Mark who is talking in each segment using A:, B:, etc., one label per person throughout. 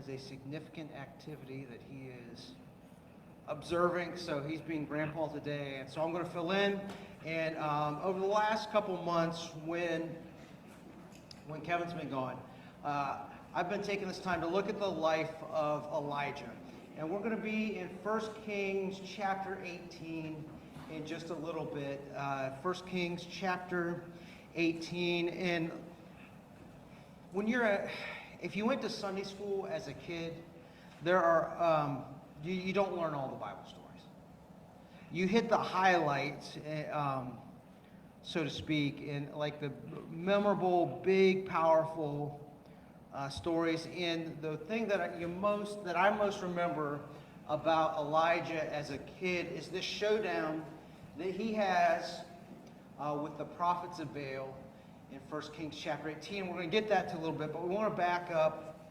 A: has a significant activity that he is observing, so he's being grandpa today, and so I'm going to fill in. And over the last couple months, when Kevin's been gone, I've been taking this time to look at the life of Elijah, and we're going to be in 1 Kings chapter 18 in just a little bit. 1 Kings chapter 18, and when if you went to Sunday school as a kid, there are you don't learn all the Bible stories. You hit the highlights, so to speak, in like the memorable, big, powerful stories. And the thing that I most remember about Elijah as a kid is this showdown that he has with the prophets of Baal in 1 Kings chapter 18. We're going to get that to a little bit, but we want to back up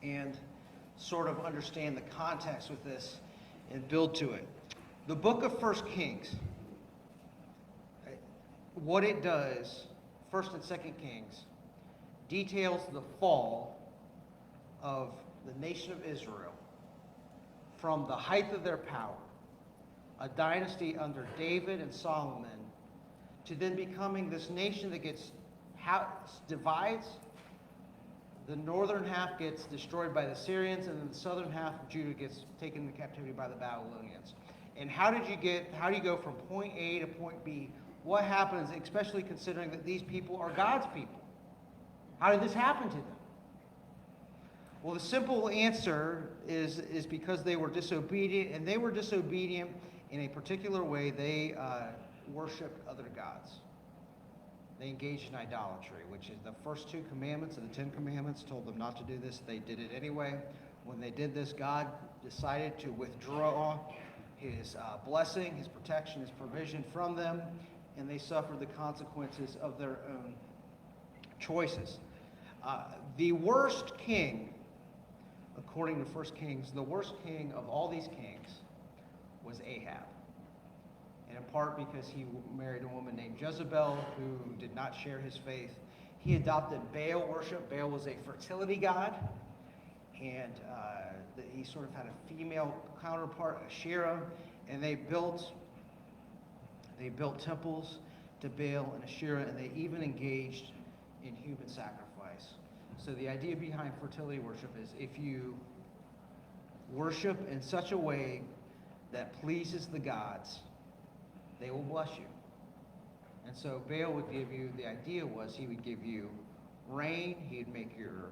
A: and sort of understand the context with this and build to it. The book of 1 Kings, what it does, 1st and 2nd Kings, details the fall of the nation of Israel from the height of their power, a dynasty under David and Solomon, to then becoming this nation that divides. The northern half gets destroyed by the Syrians, and then the southern half of Judah gets taken into captivity by the Babylonians. And how do you go from point A to point B? What happens, especially considering that these people are God's people? How did this happen to them? Well, the simple answer is because they were disobedient, and they were disobedient in a particular way. They worshipped other gods. They engaged in idolatry, which is the first 2 commandments of the 10 commandments told them not to do this. They did it anyway. When they did this, God decided to withdraw his blessing, his protection, his provision from them, and they suffered the consequences of their own choices. The worst king, according to 1 Kings, the worst king of all these kings was Ahab. And in part because he married a woman named Jezebel who did not share his faith. He adopted Baal worship. Baal was a fertility god, and he sort of had a female counterpart, Asherah, and they built temples to Baal and Asherah, and they even engaged in human sacrifice. So the idea behind fertility worship is if you worship in such a way that pleases the gods, they will bless you. And so Baal would give you, the idea was he would give you rain, he'd make your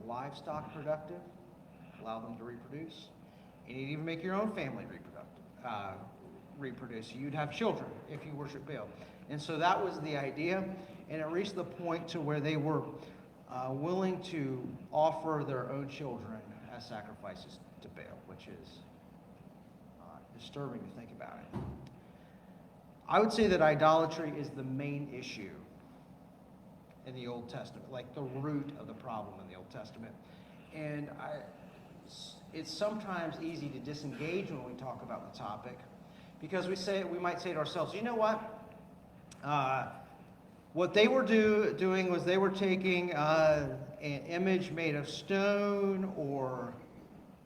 A: livestock productive, allow them to reproduce, and he'd even make your own family reproduce. You'd have children if you worship Baal. And so that was the idea, and it reached the point to where they were willing to offer their own children as sacrifices to Baal, which is disturbing to think about it. I would say that idolatry is the main issue in the Old Testament, like the root of the problem in the Old Testament. And it's sometimes easy to disengage when we talk about the topic, because we might say to ourselves, you know what? What they were doing was they were taking an image made of stone or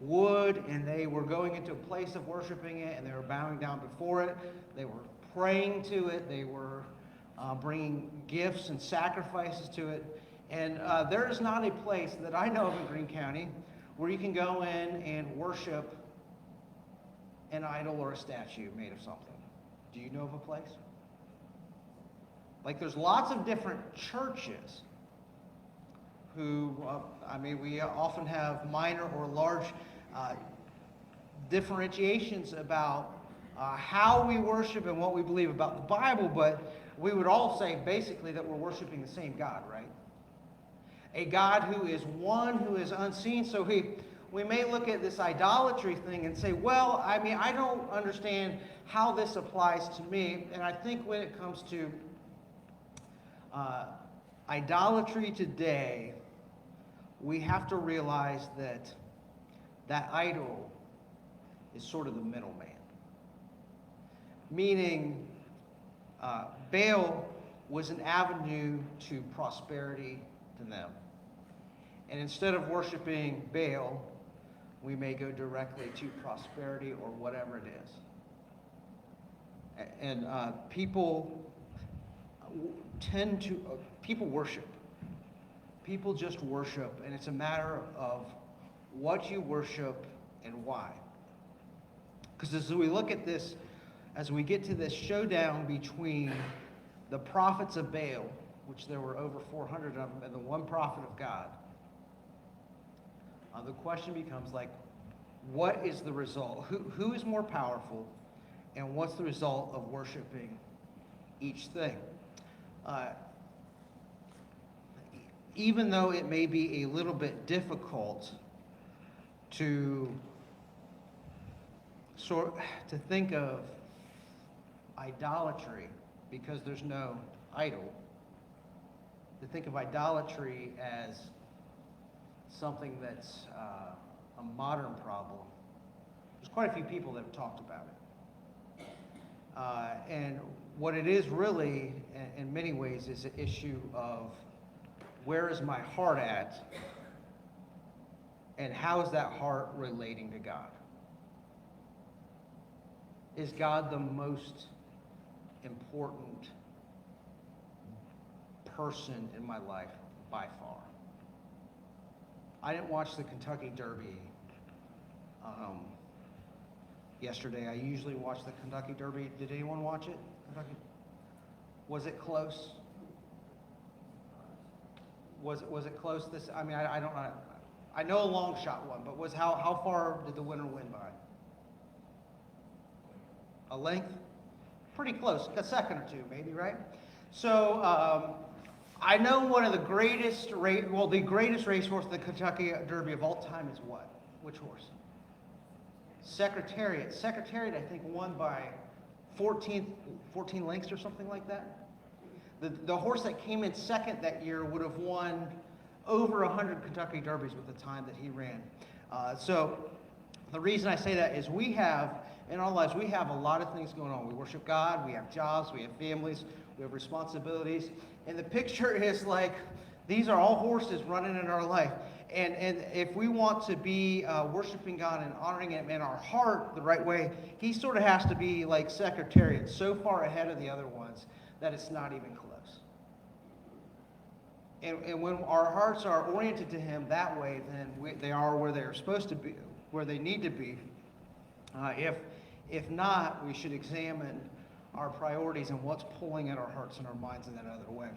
A: wood, and they were going into a place of worshiping it, and they were bowing down before it. They were praying to it. They were bringing gifts and sacrifices to it. And there is not a place that I know of in Greene County where you can go in and worship an idol or a statue made of something. Do you know of a place? Like, there's lots of different churches who, we often have minor or large differentiations about how we worship and what we believe about the Bible, but we would all say basically that we're worshiping the same God, right? A God who is one, who is unseen. So we may look at this idolatry thing and say, well, I don't understand how this applies to me. And I think when it comes to idolatry today, we have to realize that idol is sort of the middleman. Meaning, Baal was an avenue to prosperity to them. And instead of worshiping Baal, we may go directly to prosperity or whatever it is. And people people worship. People just worship, and it's a matter of what you worship and why. Because as we look at this, as we get to this showdown between the prophets of Baal, which there were over 400 of them, and the one prophet of God, the question becomes like, what is the result? Who is more powerful, and what's the result of worshiping each thing? Even though it may be a little bit difficult to think of idolatry, because there's no idol, to think of idolatry as something that's a modern problem. There's quite a few people that have talked about it. And what it is really, in many ways, is an issue of where is my heart at, and how is that heart relating to God? Is God the most important person in my life by far? I didn't watch the Kentucky Derby yesterday. I usually watch the Kentucky Derby. Did anyone watch it? Kentucky? Was it close? Was it close? I mean, I don't know. I know a long shot won, but how far did the winner win by? A length? Pretty close. A second or two, maybe, right? So I know one of the greatest the greatest racehorse in the Kentucky Derby of all time is what? Which horse? Secretariat. Secretariat, I think, won by 14 lengths or something like that. The horse that came in second that year would have won over 100 Kentucky Derbies with the time that he ran. So the reason I say that is we have, in our lives, we have a lot of things going on. We worship God, we have jobs, we have families, we have responsibilities. And the picture is like, these are all horses running in our life. And if we want to be worshiping God and honoring Him in our heart the right way, He sort of has to be like Secretariat, so far ahead of the other ones that it's not even close. And when our hearts are oriented to Him that way, then they are where they are supposed to be, where they need to be. If not, we should examine our priorities and what's pulling at our hearts and our minds in that other way.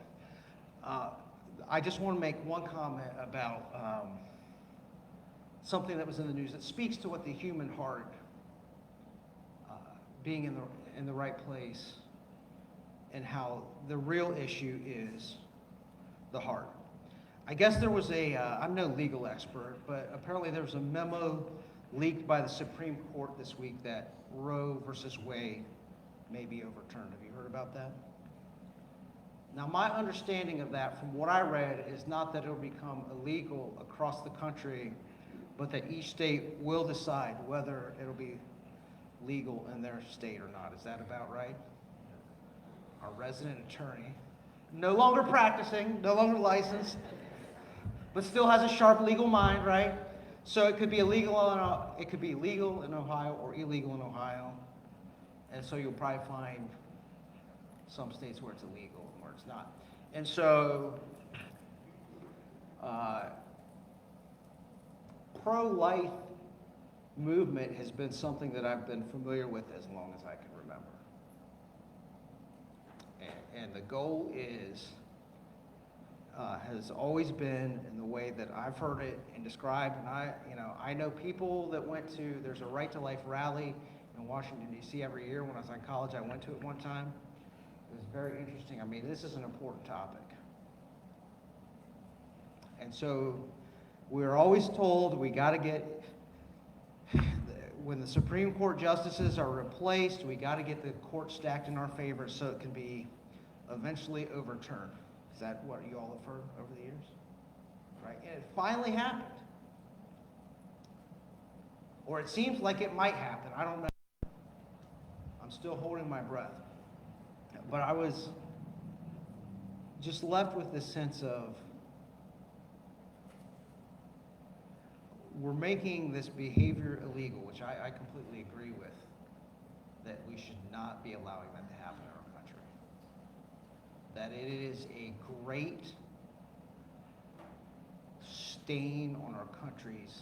A: I just want to make one comment about something that was in the news that speaks to what the human heart, being in the right place, and how the real issue is the heart. I guess there was I'm no legal expert, but apparently there was a memo leaked by the Supreme Court this week that Roe versus Wade may be overturned. Have you heard about that? Now, my understanding of that, from what I read, is not that it will become illegal across the country, but that each state will decide whether it'll be legal in their state or not. Is that about right? Our resident attorney, no longer practicing, no longer licensed, but still has a sharp legal mind, right? So it could be legal in Ohio or illegal in Ohio. And so you'll probably find some states where it's illegal and where it's not. And so pro-life movement has been something that I've been familiar with as long as I can remember. And the goal has always been, in the way that I've heard it and described, and I know people that there's a Right to Life rally in Washington, D.C. every year. When I was in college, I went to it one time. It was very interesting. I mean, this is an important topic. And so we're always told we got to get, when the Supreme Court justices are replaced, we got to get the court stacked in our favor so it can be eventually overturned. Is that what you all have heard over the years? Right? And it finally happened. Or it seems like it might happen. I don't know. I'm still holding my breath. But I was just left with this sense of, we're making this behavior illegal, which I completely agree with, that we should not be allowing that to happen in our country. That it is a great stain on our country's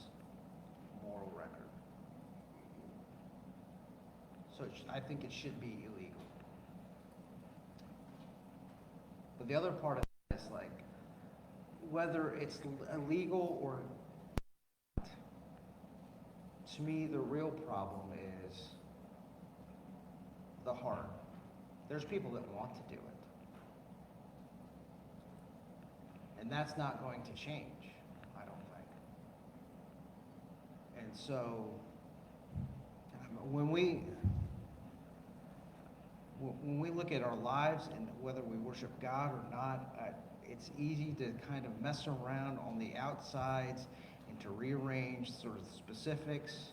A: moral record. So I think it should be illegal. But the other part of it is like, whether it's illegal or not, to me, the real problem is the heart. There's people that want to do it. And that's not going to change, I don't think. And so, when we look at our lives and whether we worship God or not, it's easy to kind of mess around on the outsides and to rearrange sort of the specifics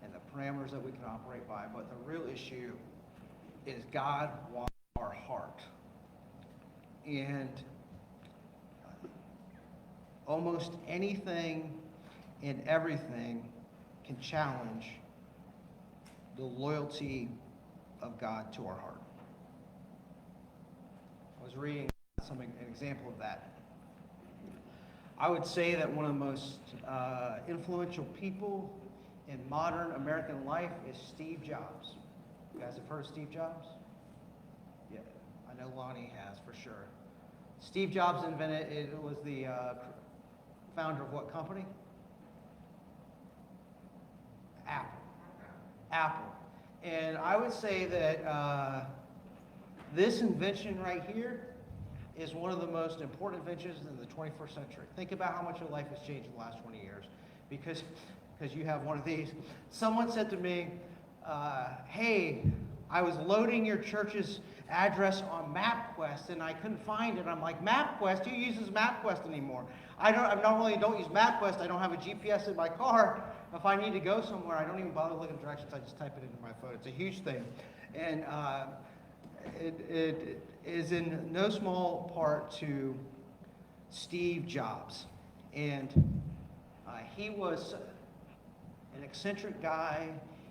A: and the parameters that we can operate by. But the real issue is God wants our heart. And almost anything and everything can challenge the loyalty of God to our heart. I was reading an example of that. I would say that one of the most influential people in modern American life is Steve Jobs. You guys have heard of Steve Jobs? Yeah, I know Lonnie has for sure. Steve Jobs invented, it was the founder of what company? Apple. And I would say that this invention right here is one of the most important inventions in the 21st century. Think about how much your life has changed in the last 20 years because you have one of these. Someone said to me, hey, I was loading your church's address on MapQuest and I couldn't find it. I'm like, MapQuest? Who uses MapQuest anymore? I not only don't use MapQuest, I don't have a GPS in my car. If I need to go somewhere, I don't even bother looking at directions. I just type it into my phone. It's a huge thing. And it is in no small part to Steve Jobs. And he was an eccentric guy.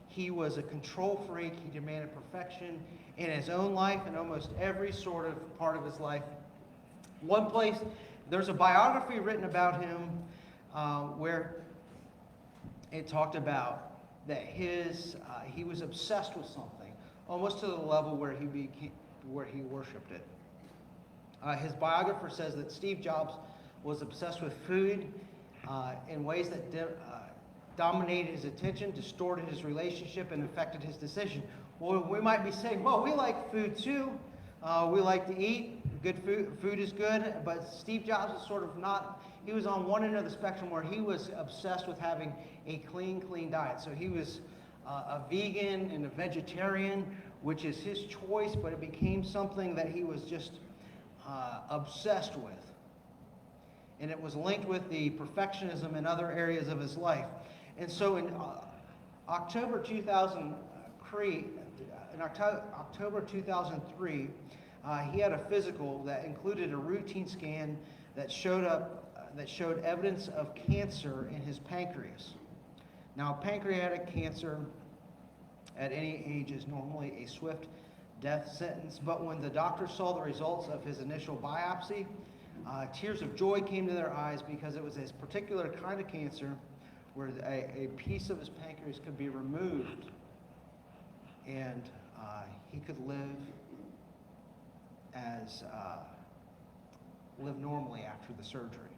A: He was a control freak. He demanded perfection in his own life and almost every sort of part of his life. One place, there's a biography written about him where it talked about that he was obsessed with something, almost to the level where he worshipped it. His biographer says that Steve Jobs was obsessed with food in ways that dominated his attention, distorted his relationship, and affected his decision. Well, we might be saying, well, we like food too. We like to eat. Good food is good. But Steve Jobs was sort of not, he was on one end of the spectrum where he was obsessed with having a clean diet. So he was a vegan and a vegetarian, which is his choice, but it became something that he was just obsessed with. And it was linked with the perfectionism in other areas of his life. And so in October 2003, he had a physical that included a routine scan that showed evidence of cancer in his pancreas. Now, pancreatic cancer at any age is normally a swift death sentence, but when the doctor saw the results of his initial biopsy, tears of joy came to their eyes because it was this particular kind of cancer where a piece of his pancreas could be removed and he could live normally after the surgery.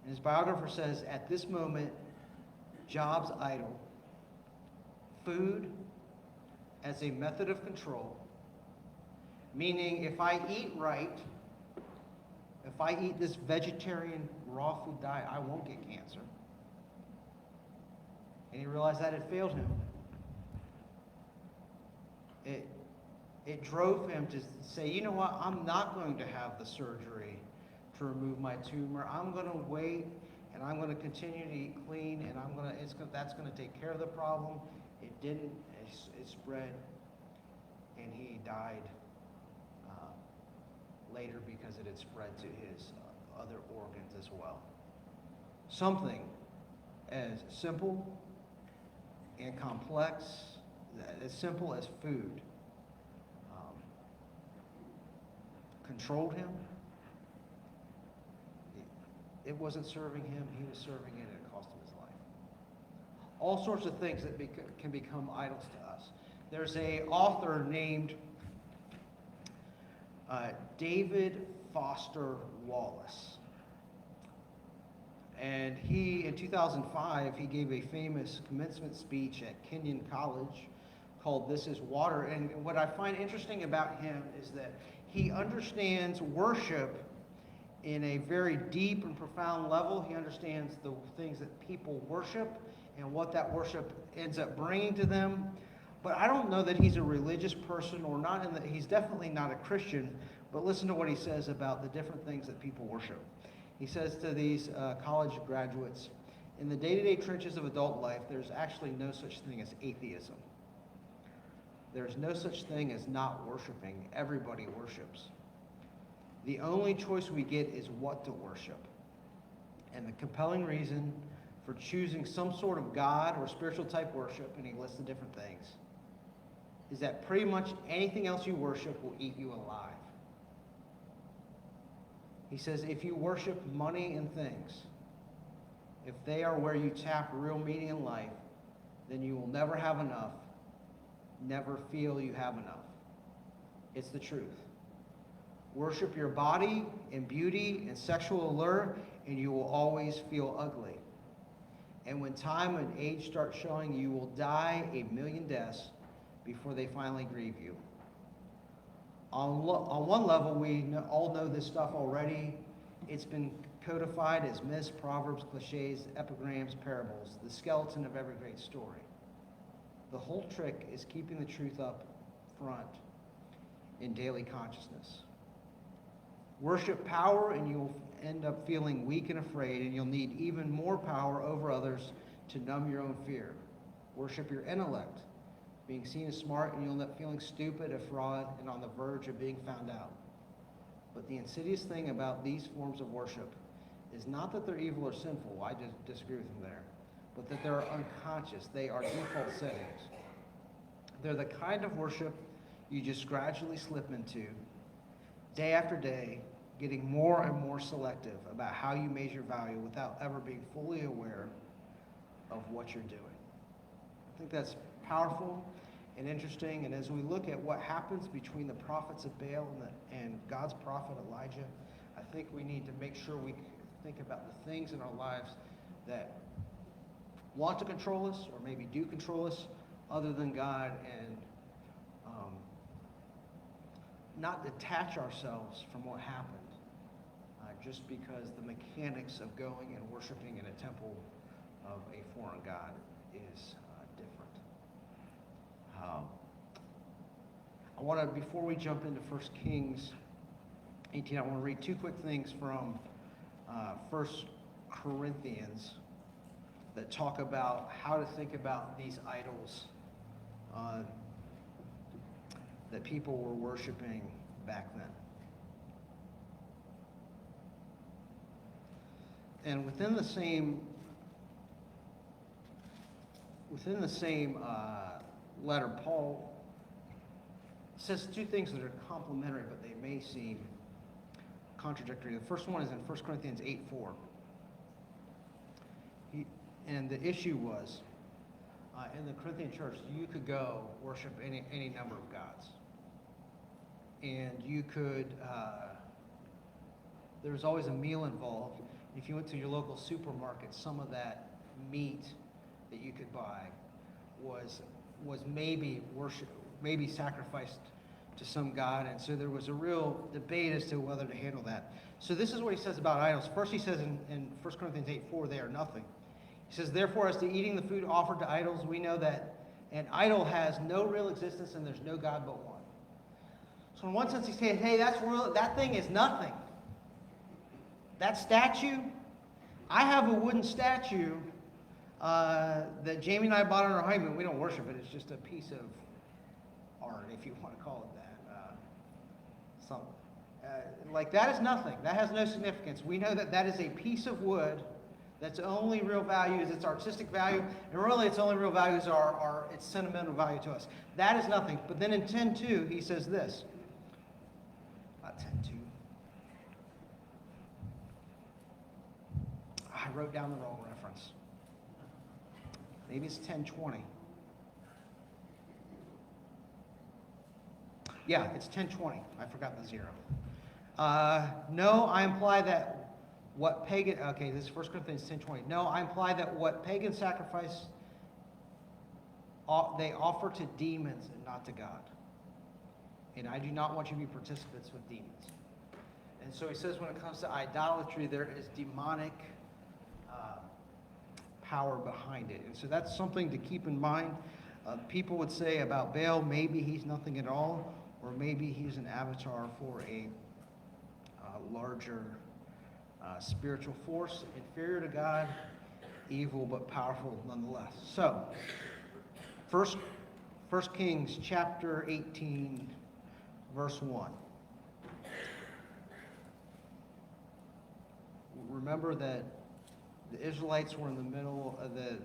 A: And his biographer says, at this moment, Jobs' idol, food as a method of control, meaning if I eat right, if I eat this vegetarian raw food diet, I won't get cancer. And he realized that it failed him. It drove him to say, you know what, I'm not going to have the surgery to remove my tumor. I'm going to wait, and I'm going to continue to eat clean, and that's going to take care of the problem. It didn't. It spread, and he died later because it had spread to his other organs as well. Something as simple and complex, as simple as food, controlled him. It wasn't serving him, he was serving it, and it cost him his life. All sorts of things that can become idols to us. There's an author named David Foster Wallace. And he, in 2005, he gave a famous commencement speech at Kenyon College called This Is Water. And what I find interesting about him is that he understands worship in a very deep and profound level. He understands the things that people worship and what that worship ends up bringing to them. But I don't know that he's a religious person, or not in that he's definitely not a Christian. But listen to what he says about the different things that people worship. He says to these college graduates, in the day-to-day trenches of adult life, there's actually no such thing as atheism. There's no such thing as not worshiping. Everybody worships. The only choice we get is what to worship. And the compelling reason for choosing some sort of God or spiritual type worship, and he lists the different things, is that pretty much anything else you worship will eat you alive. He says if you worship money and things, if they are where you tap real meaning in life, then you will never have enough, never feel you have enough. It's the truth. Worship your body and beauty and sexual allure, and you will always feel ugly. And when time and age start showing, you will die a million deaths before they finally grieve you. On one level, we all know this stuff already. It's been codified as myths, proverbs, cliches, epigrams, parables, the skeleton of every great story. The whole trick is keeping the truth up front in daily consciousness. Worship power, and you'll end up feeling weak and afraid, and you'll need even more power over others to numb your own fear. Worship your intellect, being seen as smart, and you'll end up feeling stupid, a fraud, and on the verge of being found out. But the insidious thing about these forms of worship is not that they're evil or sinful. I just disagree with them there. But that they're unconscious. They are default settings. They're the kind of worship you just gradually slip into, day after day, getting more and more selective about how you measure value without ever being fully aware of what you're doing. I think that's powerful and interesting. And as we look at what happens between the prophets of Baal and God's prophet Elijah, I think we need to make sure we think about the things in our lives that want to control us, or maybe do control us, other than God, and not detach ourselves from what happened just because the mechanics of going and worshiping in a temple of a foreign god is different. I want to, before we jump into 1 Kings 18, I want to read two quick things from 1 Corinthians that talk about how to think about these idols that people were worshiping back then. And within the same letter, Paul says two things that are complementary, but they may seem contradictory. The first one is in 1 Corinthians 8:4. And the issue was, in the Corinthian church, you could go worship any number of gods. And you could, there was always a meal involved. If you went to your local supermarket, some of that meat that you could buy was maybe sacrificed to some god. And so there was a real debate as to whether to handle that. So this is what he says about idols. First he says in 1 Corinthians 8:4, they are nothing. He says, therefore, as to eating the food offered to idols, we know that an idol has no real existence and there's no God but one. So in one sense, he's saying, hey, that's real. That thing is nothing. That statue, I have a wooden statue that Jamie and I bought on our honeymoon. We don't worship it. It's just a piece of art, if you want to call it that. Something. Like that is nothing. That has no significance. We know that that is a piece of wood That's the only real value is its artistic value, and really its only real value is its sentimental value to us. That is nothing. But then in 10:2, he says this. Not 10:2. I wrote down the wrong reference. Maybe it's 10:20. Yeah, it's 10:20. I forgot the 0. No, I imply that what pagan, okay, this is 1 Corinthians 10:20. No, I imply that what pagan sacrifice they offer to demons and not to God. And I do not want you to be participants with demons. And so he says when it comes to idolatry, there is demonic power behind it. And so that's something to keep in mind. People would say about Baal, maybe he's nothing at all, or maybe he's an avatar for a larger spiritual force, inferior to God, evil but powerful nonetheless. So, First Kings chapter 18, verse 1. Remember that the Israelites were in the middle of the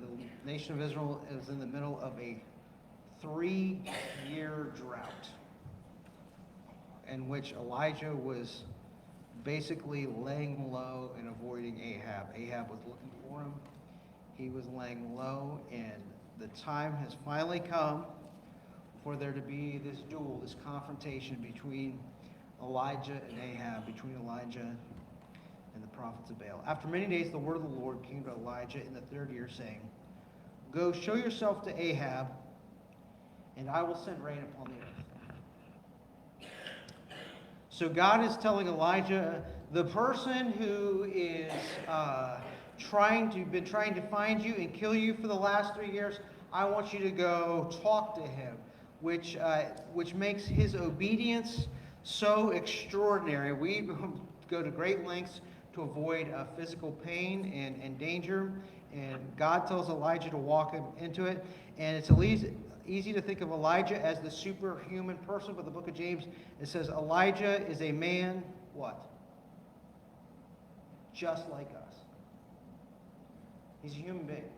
A: nation of Israel is in the middle of a 3-year drought in which Elijah was basically laying low and avoiding Ahab. Ahab was looking for him. He was laying low, and the time has finally come for there to be this duel, this confrontation between Elijah and Ahab, between Elijah and the prophets of Baal. After many days, the word of the Lord came to Elijah in the 3rd year, saying, "Go show yourself to Ahab, and I will send rain upon the earth." So God is telling Elijah, the person who is been trying to find you and kill you for the last 3 years, I want you to go talk to him, which makes his obedience so extraordinary. We go to great lengths to avoid physical pain and danger, and God tells Elijah to walk him into it. And it's easy to think of Elijah as the superhuman person, but the book of James, it says Elijah is a man, what? Just like us. He's a human being.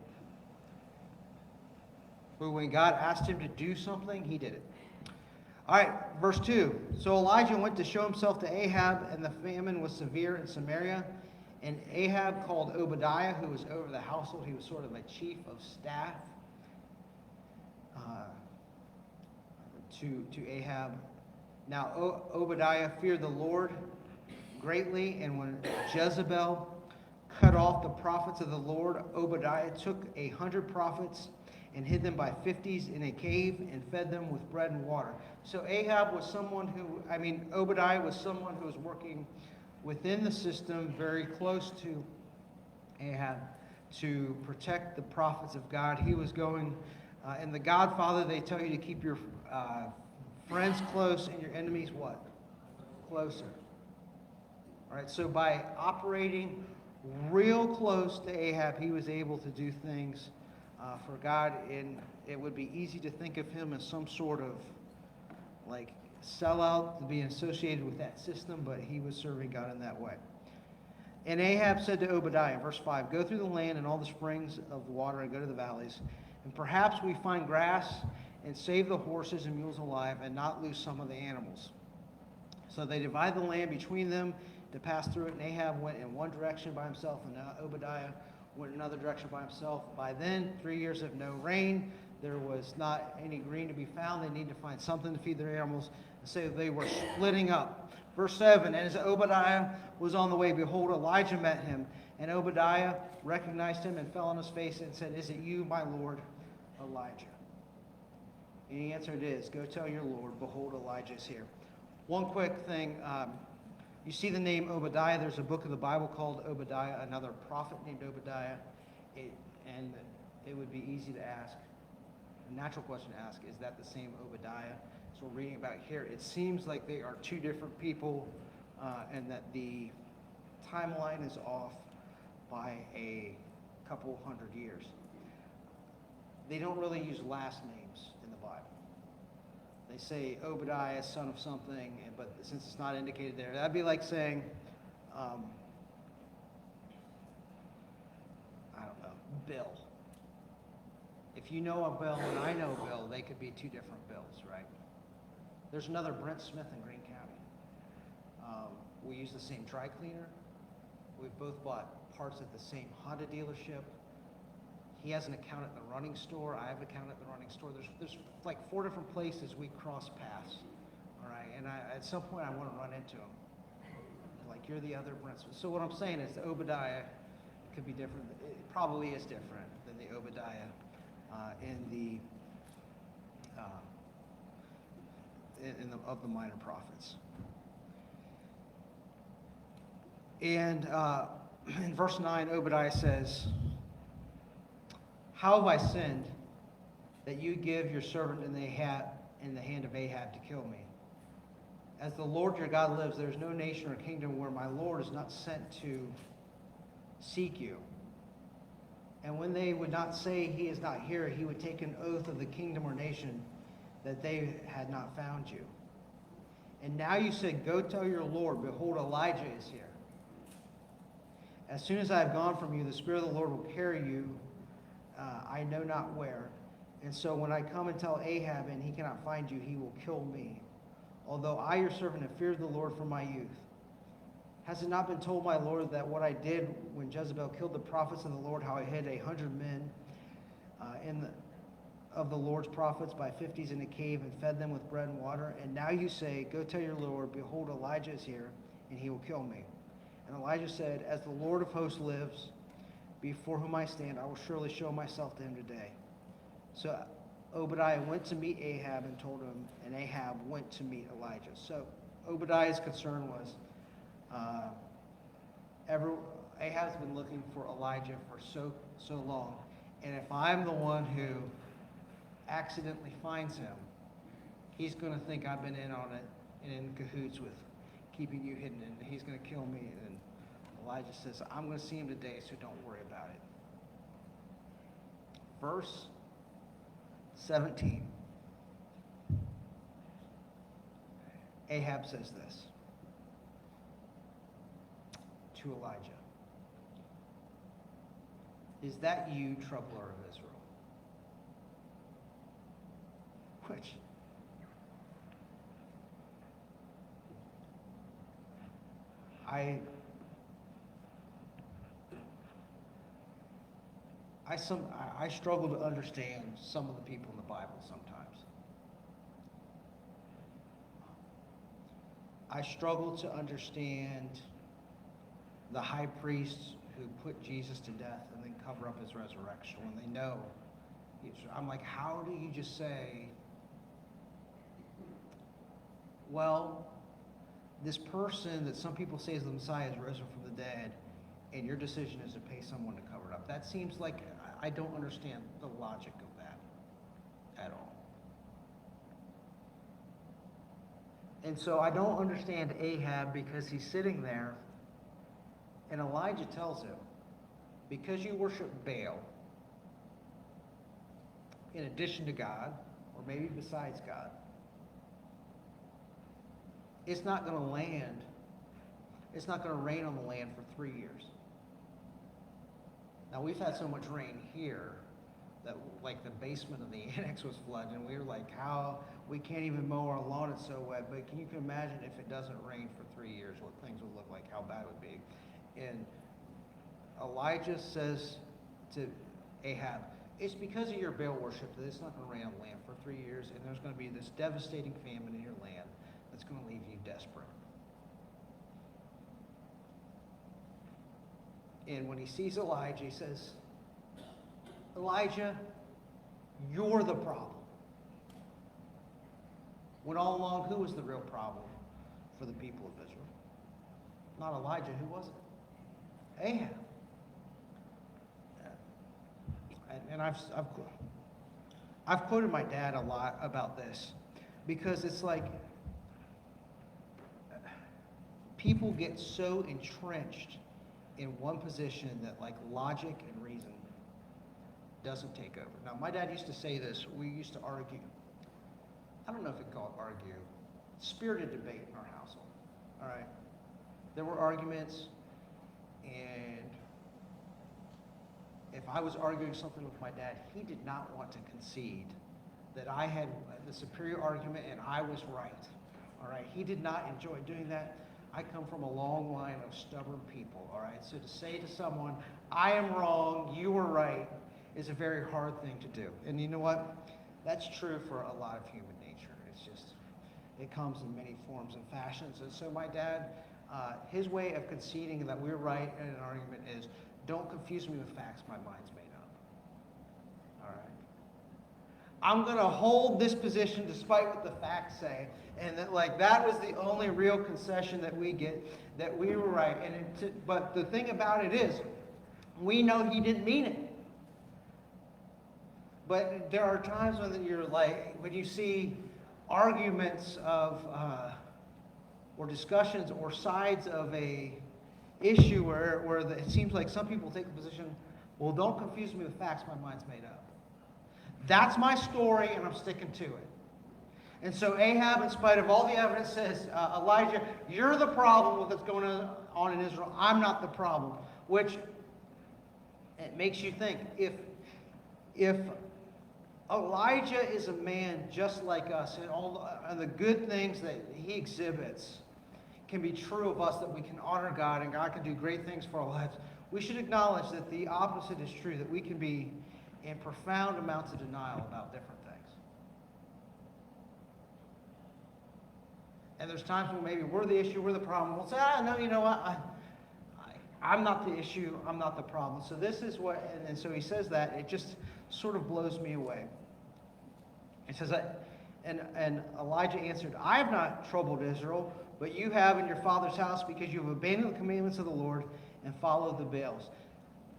A: But when God asked him to do something, he did it. All right, verse 2. So Elijah went to show himself to Ahab, and the famine was severe in Samaria. And Ahab called Obadiah, who was over the household. He was sort of a chief of staff to Ahab. Now Obadiah feared the Lord greatly, and when Jezebel cut off the prophets of the Lord, Obadiah took 100 prophets and hid them by 50s in a cave and fed them with bread and water. So Obadiah was someone who was working within the system, very close to Ahab, to protect the prophets of God. He was going, in The Godfather, they tell you to keep your friends close and your enemies what? Closer. All right, so by operating real close to Ahab, he was able to do things for God, and it would be easy to think of him as some sort of like sellout to be associated with that system, but he was serving God in that way. And Ahab said to Obadiah, verse 5, "Go through the land and all the springs of the water and go to the valleys, and perhaps we find grass and save the horses and mules alive and not lose some of the animals." So they divided the land between them to pass through it, and Ahab went in one direction by himself, and Obadiah went in another direction by himself. By then, 3 years of no rain. There was not any green to be found. They needed to find something to feed their animals, and so they were splitting up. Verse 7, and as Obadiah was on the way, behold, Elijah met him, and Obadiah recognized him and fell on his face and said, "Is it you, my lord, Elijah?" And he answered, "It is. Go tell your lord, behold, Elijah is here." One quick thing. You see the name Obadiah. There's a book of the Bible called Obadiah, another prophet named Obadiah. And it would be easy to ask, a natural question to ask, is that the same Obadiah? So we're reading about here. It seems like they are two different people, and that the timeline is off by a couple hundred years. They don't really use last names in the Bible. They say Obadiah, son of something, but since it's not indicated there, that'd be like saying Bill. If you know a Bill and I know Bill, they could be two different Bills, right? There's another Brent Smith in Greene County. We use the same dry cleaner. We've both bought parts at the same Honda dealership. He has an account at the running store. I have an account at the running store. There's like 4 different places we cross paths, all right? And at some point I want to run into him. Like, you're the other Brent Smith. So what I'm saying is the Obadiah could be different. It probably is different than the Obadiah of the minor prophets. And in verse 9, Obadiah says, "How have I sinned that you give your servant in the hand of Ahab to kill me? As the Lord your God lives, there is no nation or kingdom where my Lord is not sent to seek you. And when they would not say he is not here, he would take an oath of the kingdom or nation that they had not found you. And now you said, go tell your Lord, behold, Elijah is here. As soon as I have gone from you, the Spirit of the Lord will carry you, I know not where. And so when I come and tell Ahab and he cannot find you, he will kill me. Although I, your servant, have feared the Lord from my youth. Has it not been told, my Lord, that what I did when Jezebel killed the prophets of the Lord, how I hid 100 men of the Lord's prophets by 50s in a cave and fed them with bread and water? And now you say, go tell your Lord, behold, Elijah is here, and he will kill me. And Elijah said, as the Lord of hosts lives, before whom I stand, I will surely show myself to him today. So Obadiah went to meet Ahab and told him, and Ahab went to meet Elijah. So Obadiah's concern was, Ahab's been looking for Elijah for so long, and if I'm the one who accidentally finds him, he's going to think I've been in on it and in cahoots with keeping you hidden, and he's going to kill me. And Elijah says, I'm going to see him today, so don't worry about it. Verse 17. Ahab says this to Elijah. Is that you, troubler of Israel? Which, I struggle to understand some of the people in the Bible sometimes. I struggle to understand the high priests who put Jesus to death and then cover up his resurrection when they know. I'm like, how do you just say, well, this person that some people say is the Messiah is risen from the dead, and your decision is to pay someone to cover it up? That seems like, I don't understand the logic of that at all. And so I don't understand Ahab, because he's sitting there, and Elijah tells him, because you worship Baal, in addition to God, or maybe besides God, it's not going to land, it's not going to rain on the land for 3 years. Now, we've had so much rain here that, like, the basement of the annex was flooded, and we were like, how, we can't even mow our lawn, it's so wet. But can you imagine if it doesn't rain for 3 years, what things would look like, how bad it would be? And Elijah says to Ahab, it's because of your Baal worship that it's not going to rain on the land for 3 years, and there's going to be this devastating famine in your land that's going to leave you desperate. And when he sees Elijah, he says, Elijah, you're the problem. When all along, who was the real problem for the people of Israel? Not Elijah. Who was it? Ahab. And I've quoted my dad a lot about this, because it's like people get so entrenched in one position that, like, logic and reason doesn't take over. Now, my dad used to say this. We used to argue. I don't know if we call it argue. Spirited debate in our household. All right? There were arguments, and if I was arguing something with my dad, he did not want to concede that I had the superior argument and I was right. All right? He did not enjoy doing that. I come from a long line of stubborn people. All right? So to say to someone, I am wrong, you were right, is a very hard thing to do. And you know what? That's true for a lot of human nature. It's just, it comes in many forms and fashions. And so my dad, his way of conceding that we're right in an argument is, don't confuse me with facts, my mind's made up. All right? I'm going to hold this position despite what the facts say. And that was the only real concession that we get, that we were right. But the thing about it is, we know he didn't mean it. But there are times when you see arguments of, or discussions or sides of a issue where it seems like some people take the position, well, don't confuse me with facts, my mind's made up. That's my story, and I'm sticking to it. And so Ahab, in spite of all the evidence, says, Elijah, you're the problem with what's going on in Israel. I'm not the problem. Which, it makes you think, if Elijah is a man just like us, and the good things that he exhibits can be true of us, that we can honor God and God can do great things for our lives, we should acknowledge that the opposite is true, that we can be in profound amounts of denial about different things. And there's times when maybe we're the issue, we're the problem. We'll say, no, you know what? I'm not the issue, I'm not the problem. So this is what, and so he says that, it just sort of blows me away. He says, and Elijah answered, I have not troubled Israel, but you have in your father's house, because you have abandoned the commandments of the Lord and followed the Baals.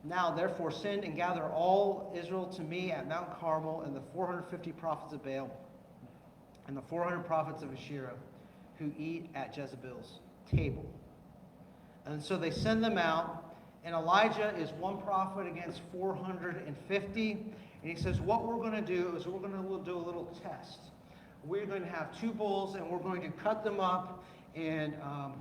A: Now, therefore, send and gather all Israel to me at Mount Carmel, and the 450 prophets of Baal, and the 400 prophets of Asherah, who eat at Jezebel's table. And so they send them out, and Elijah is one prophet against 450. And he says, what we're going to do is we're going to do a little test. We're going to have 2 bulls, and we're going to cut them up, and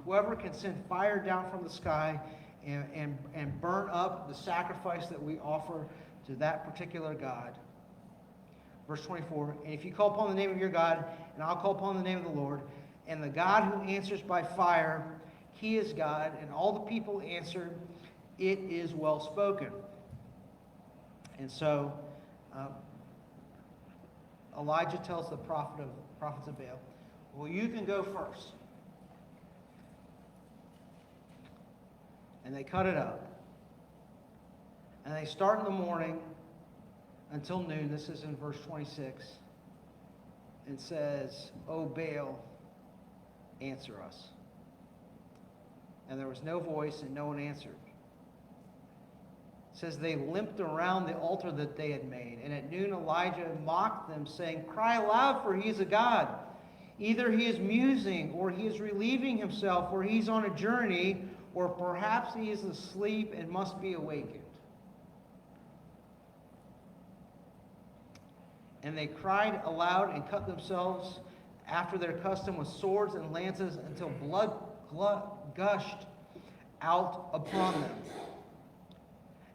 A: whoever can send fire down from the sky and burn up the sacrifice that we offer to that particular God. Verse 24, and if you call upon the name of your God, and I'll call upon the name of the Lord, and the God who answers by fire, he is God. And all the people answered, it is well spoken. And so Elijah tells the prophets of Baal, well, you can go first. And they cut it up. And they start in the morning until noon. This is in verse 26. And says, O Baal, answer us. And there was no voice and no one answered. It says they limped around the altar that they had made. And at noon Elijah mocked them, saying, cry aloud, for he is a god. Either he is musing, or he is relieving himself, or he's on a journey, or perhaps he is asleep and must be awakened. And they cried aloud and cut themselves after their custom with swords and lances until blood gushed out upon them.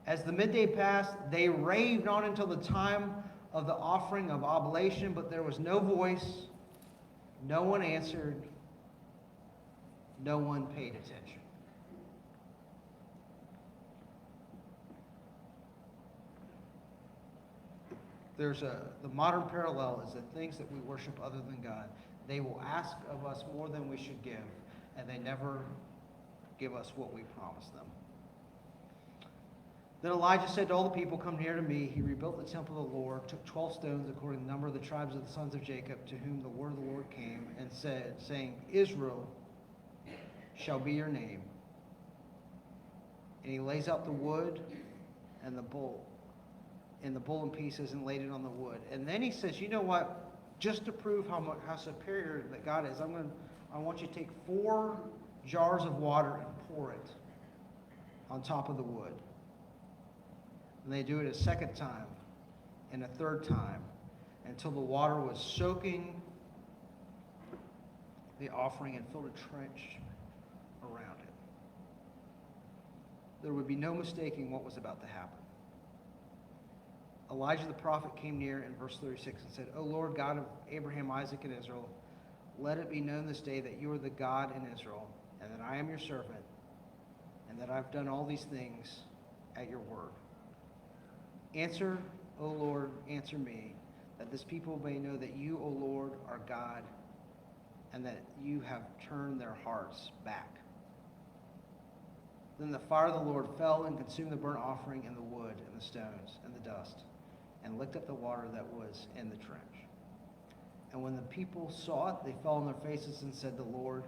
A: As the midday passed, they raved on until the time of the offering of oblation, but there was no voice, no one answered, no one paid attention. The modern parallel is that things that we worship other than God, they will ask of us more than we should give, and they never give us what we promise them. Then Elijah said to all the people, come near to me. He rebuilt the temple of the Lord, took 12 stones according to the number of the tribes of the sons of Jacob, to whom the word of the Lord came, and said, saying, Israel shall be your name. And he lays out the wood and the bull in pieces and laid it on the wood. And then he says, you know what? Just to prove how superior that God is, I want you to take 4 jars of water and pour it on top of the wood. And they do it a second time and a third time until the water was soaking the offering and filled a trench around it. There would be no mistaking what was about to happen. Elijah the prophet came near in verse 36 and said, O Lord God of Abraham, Isaac, and Israel, let it be known this day that you are the God in Israel, and that I am your servant, and that I've done all these things at your word. Answer, O Lord, answer me, that this people may know that you, O Lord, are God, and that you have turned their hearts back. Then the fire of the Lord fell and consumed the burnt offering and the wood and the stones and the dust, and licked up the water that was in the trench. And when the people saw it, they fell on their faces and said, The Lord,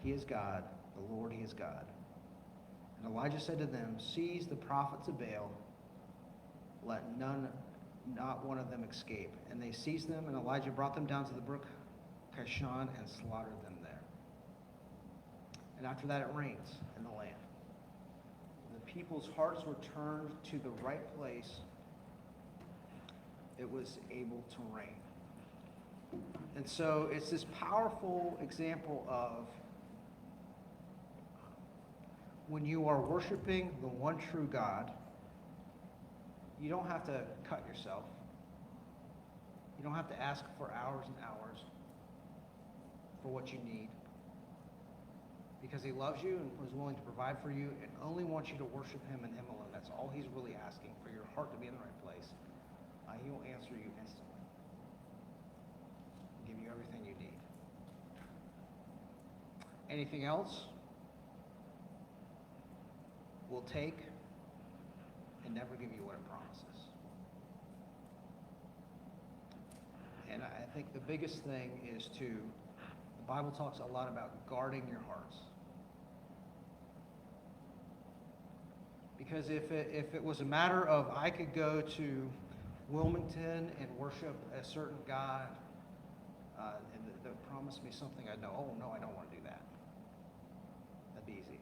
A: he is God. The Lord, he is God. And Elijah said to them, Seize the prophets of Baal. Let not one of them escape. And they seized them, and Elijah brought them down to the brook Kishon and slaughtered them there. And after that it rains in the land. The people's hearts were turned to the right place. It was able to rain. And so it's this powerful example of when you are worshiping the one true God, you don't have to cut yourself. You don't have to ask for hours and hours for what you need. Because he loves you and is willing to provide for you and only wants you to worship him and him alone. That's all he's really asking, for your heart to be in the right place. He will answer you instantly. Give you everything you need. Anything else will take and never give you what it promises. And I think the biggest thing is the Bible talks a lot about guarding your hearts. Because if it was a matter of I could go to Wilmington and worship a certain God, and they promised me something, I'd know, oh no, I don't want to do that. That'd be easy.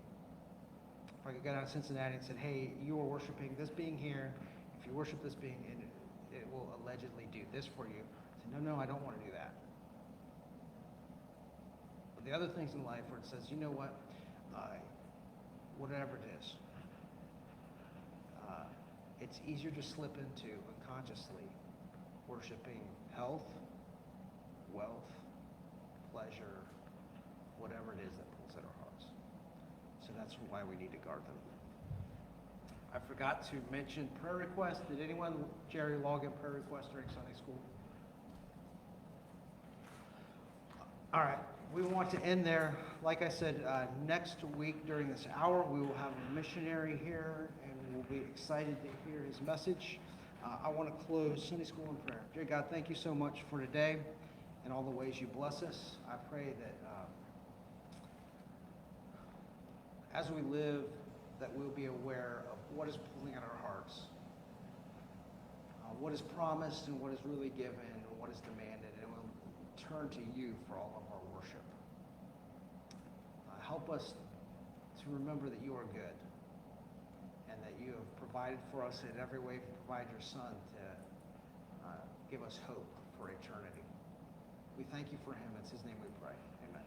A: If I could go down to Cincinnati and said, hey, you are worshiping this being here, if you worship this being, it will allegedly do this for you. I said, no, I don't want to do that. But the other things in life where it says, you know what, whatever it is, it's easier to slip into unconsciously worshiping health, wealth, pleasure, whatever it is that pulls at our hearts. So that's why we need to guard them. I forgot to mention prayer requests. Did anyone, Jerry, log in prayer requests during Sunday school? All right, we want to end there. Like I said, next week during this hour, we will have a missionary here, and we'll be excited to hear his message. I want to close Sunday school in prayer. Dear God, thank you so much for today and all the ways you bless us. I pray that as we live, that we'll be aware of what is pulling at our hearts, what is promised and what is really given and what is demanded, and we'll turn to you for all of our worship. Help us to remember that you are good and that you have provided for us in every way. Provide your Son to give us hope for eternity. We thank you for him. It's his name we pray. Amen.